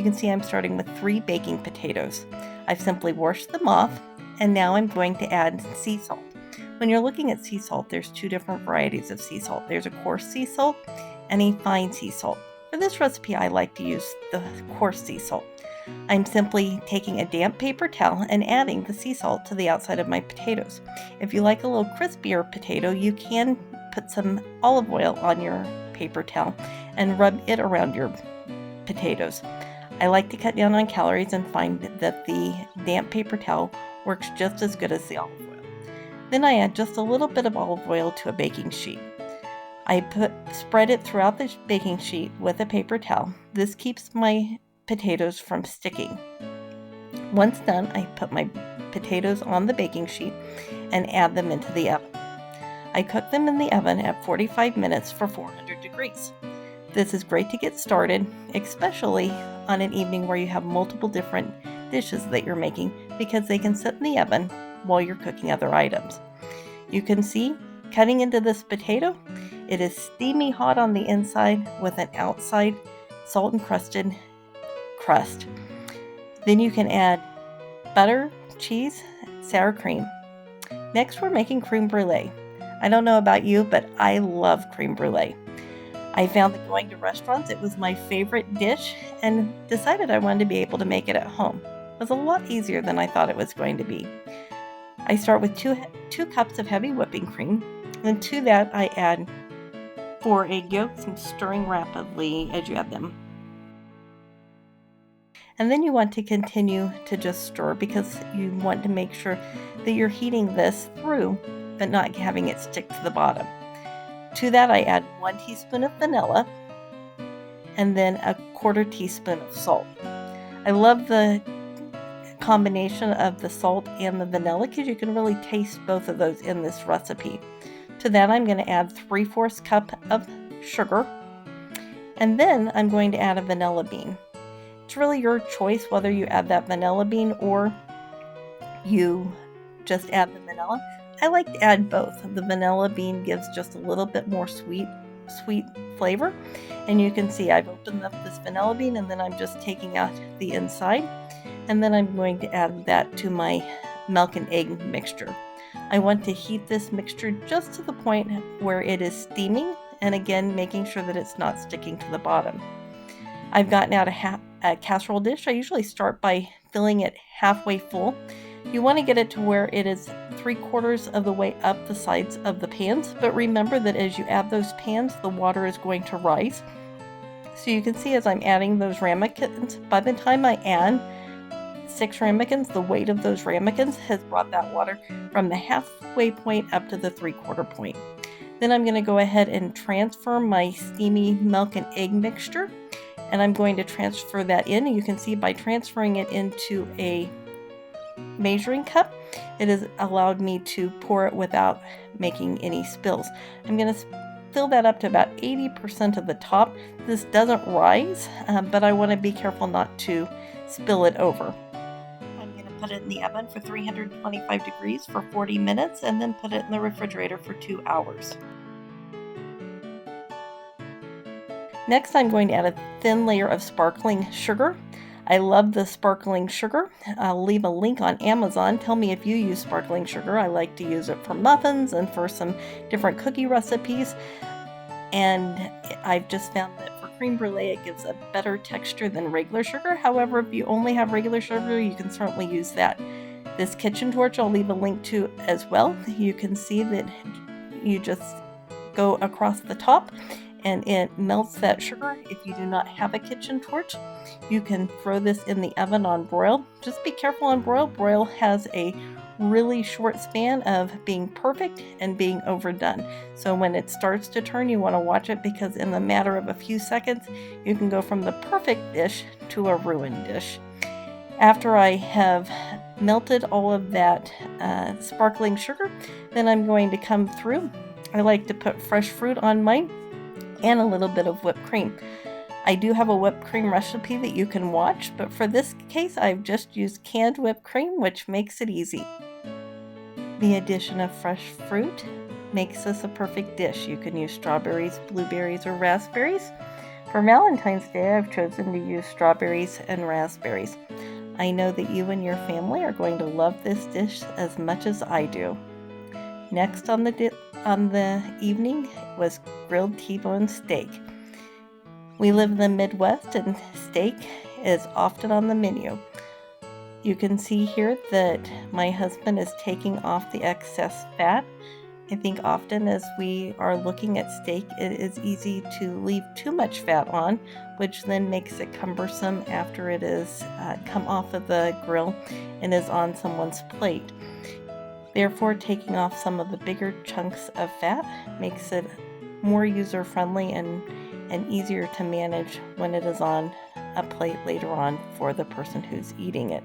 You can see I'm starting with 3 baking potatoes. I've simply washed them off, and now I'm going to add sea salt. When you're looking at sea salt, there's 2 different varieties of sea salt. There's a coarse sea salt and a fine sea salt. For this recipe, I like to use the coarse sea salt. I'm simply taking a damp paper towel and adding the sea salt to the outside of my potatoes. If you like a little crispier potato, you can put some olive oil on your paper towel and rub it around your potatoes. I like to cut down on calories and find that the damp paper towel works just as good as the olive oil. Then I add just a little bit of olive oil to a baking sheet. I spread it throughout the baking sheet with a paper towel. This keeps my potatoes from sticking. Once done, I put my potatoes on the baking sheet and add them into the oven. I cook them in the oven at 45 minutes for 400 degrees. This is great to get started, especially on an evening where you have multiple different dishes that you're making, because they can sit in the oven while you're cooking other items. You can see, cutting into this potato, it is steamy hot on the inside with an outside salt-encrusted crust. Then you can add butter, cheese, sour cream. Next, we're making crème brûlée. I don't know about you, but I love crème brûlée. I found that going to restaurants, it was my favorite dish, and decided I wanted to be able to make it at home. It was a lot easier than I thought it was going to be. I start with 2 cups of heavy whipping cream, and to that I add 4 egg yolks and stirring rapidly as you add them. And then you want to continue to just stir, because you want to make sure that you're heating this through, but not having it stick to the bottom. To that I add 1 teaspoon of vanilla, and then a 1/4 teaspoon of salt. I love the combination of the salt and the vanilla, because you can really taste both of those in this recipe. To that I'm going to add 3/4 cup of sugar, and then I'm going to add a vanilla bean. It's really your choice whether you add that vanilla bean or you just add the vanilla. I like to add both. The vanilla bean gives just a little bit more sweet flavor, and you can see I've opened up this vanilla bean, and then I'm just taking out the inside, and then I'm going to add that to my milk and egg mixture. I want to heat this mixture just to the point where it is steaming, and again making sure that it's not sticking to the bottom. I've gotten out a casserole dish. I usually start by filling it halfway full. You want to get it to where it is 3/4 of the way up the sides of the pans, but remember that as you add those pans, the water is going to rise. So you can see as I'm adding those ramekins, by the time I add 6 ramekins, the weight of those ramekins has brought that water from the halfway point up to the 3/4 point. Then I'm going to go ahead and transfer my steamy milk and egg mixture, and I'm going to transfer that in. You can see by transferring it into a measuring cup, it has allowed me to pour it without making any spills. I'm going to fill that up to about 80% of the top. This doesn't rise, but I want to be careful not to spill it over. I'm going to put it in the oven for 325 degrees for 40 minutes, and then put it in the refrigerator for 2 hours. Next, I'm going to add a thin layer of sparkling sugar. I love the sparkling sugar. I'll leave a link on Amazon. Tell me if you use sparkling sugar. I like to use it for muffins and for some different cookie recipes. And I've just found that for crème brûlée, it gives a better texture than regular sugar. However, if you only have regular sugar, you can certainly use that. This kitchen torch I'll leave a link to as well. You can see that you just go across the top and it melts that sugar. If you do not have a kitchen torch, you can throw this in the oven on broil. Just be careful on broil. Broil has a really short span of being perfect and being overdone. So when it starts to turn, you want to watch it, because in the matter of a few seconds, you can go from the perfect dish to a ruined dish. After I have melted all of that sparkling sugar, then I'm going to come through. I like to put fresh fruit on mine and a little bit of whipped cream. I do have a whipped cream recipe that you can watch, but for this case I've just used canned whipped cream, which makes it easy. The addition of fresh fruit makes this a perfect dish. You can use strawberries, blueberries, or raspberries. For Valentine's Day, I've chosen to use strawberries and raspberries. I know that you and your family are going to love this dish as much as I do. Next on the evening was grilled T-bone steak. We live in the Midwest and steak is often on the menu. You can see here that my husband is taking off the excess fat. I think often as we are looking at steak, it is easy to leave too much fat on, which then makes it cumbersome after it is come off of the grill and is on someone's plate. Therefore, taking off some of the bigger chunks of fat makes it more user-friendly and easier to manage when it is on a plate later on for the person who's eating it.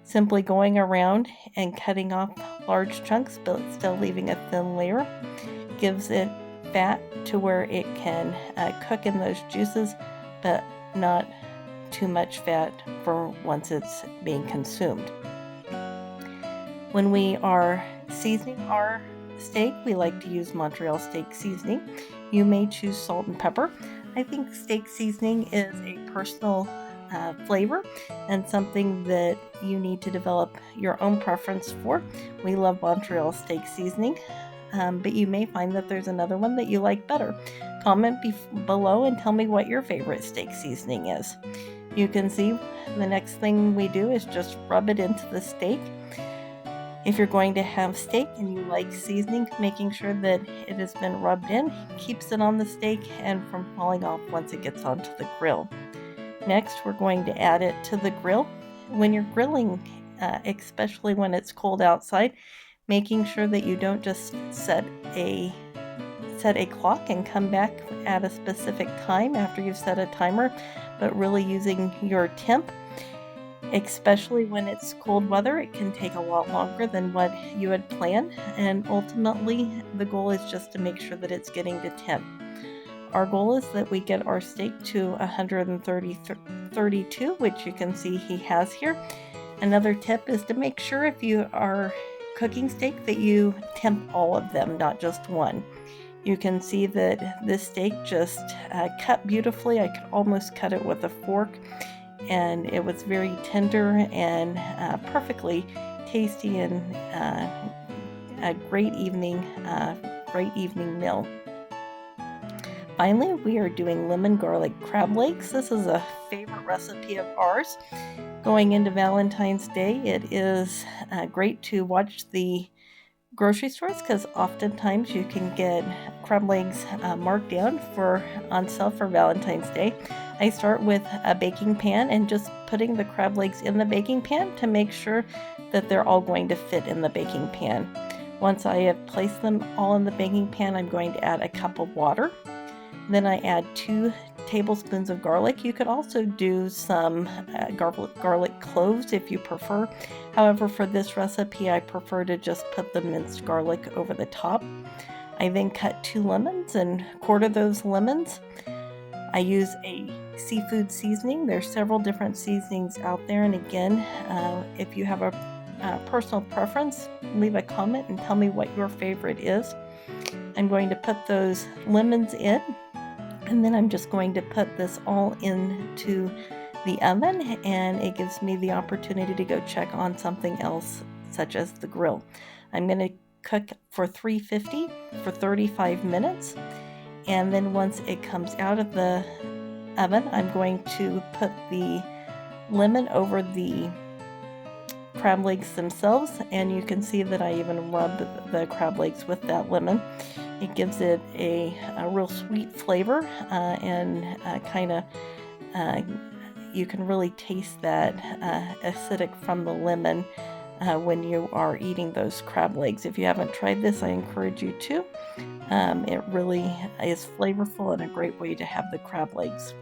Simply going around and cutting off large chunks but still leaving a thin layer gives it fat to where it can cook in those juices, but not too much fat for once it's being consumed. When we are seasoning our steak, we like to use Montreal steak seasoning. You may choose salt and pepper. I think steak seasoning is a personal flavor and something that you need to develop your own preference for. We love Montreal steak seasoning, but you may find that there's another one that you like better. Comment below and tell me what your favorite steak seasoning is. You can see the next thing we do is just rub it into the steak. If you're going to have steak and you like seasoning, making sure that it has been rubbed in keeps it on the steak and from falling off once it gets onto the grill. Next, we're going to add it to the grill. When you're grilling, especially when it's cold outside, making sure that you don't just set a clock and come back at a specific time after you've set a timer, but really using your temp. Especially when it's cold weather, it can take a lot longer than what you had planned, and ultimately the goal is just to make sure that it's getting to temp. Our goal is that we get our steak to 132, which you can see he has here. Another tip is to make sure if you are cooking steak that you temp all of them, not just one. You can see that this steak just cut beautifully. I could almost cut it with a fork, and it was very tender and perfectly tasty and a great evening meal. Finally, we are doing lemon garlic crab legs. This is a favorite recipe of ours. Going into Valentine's Day, it is great to watch the grocery stores because oftentimes you can get crab legs marked down on sale for Valentine's Day. I start with a baking pan and just putting the crab legs in the baking pan to make sure that they're all going to fit in the baking pan. Once I have placed them all in the baking pan, I'm going to add a cup of water. Then I add 2 tablespoons of garlic. You could also do some garlic cloves if you prefer. However, for this recipe, I prefer to just put the minced garlic over the top. I then cut 2 lemons and quarter those lemons. I use a seafood seasoning. There's several different seasonings out there, and again, if you have a personal preference, leave a comment and tell me what your favorite is. I'm going to put those lemons in, and then I'm just going to put this all into the oven, and it gives me the opportunity to go check on something else, such as the grill. I'm going to cook for 350 for 35 minutes, and then once it comes out of the oven, I'm going to put the lemon over the crab legs themselves, and you can see that I even rub the crab legs with that lemon. It gives it a real sweet flavor, and you can really taste that acidic from the lemon when you are eating those crab legs. If you haven't tried this, I encourage you to. It really is flavorful and a great way to have the crab legs.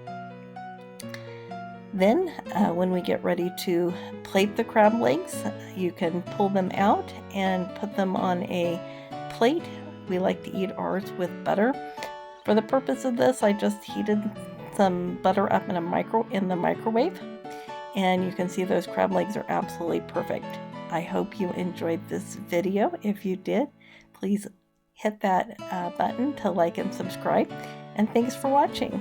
Then when we get ready to plate the crab legs, you can pull them out and put them on a plate. We like to eat ours with butter. For the purpose of this, I just heated some butter up in the microwave, and you can see those crab legs are absolutely perfect. I hope you enjoyed this video. If you did, please hit that button to like and subscribe, and thanks for watching.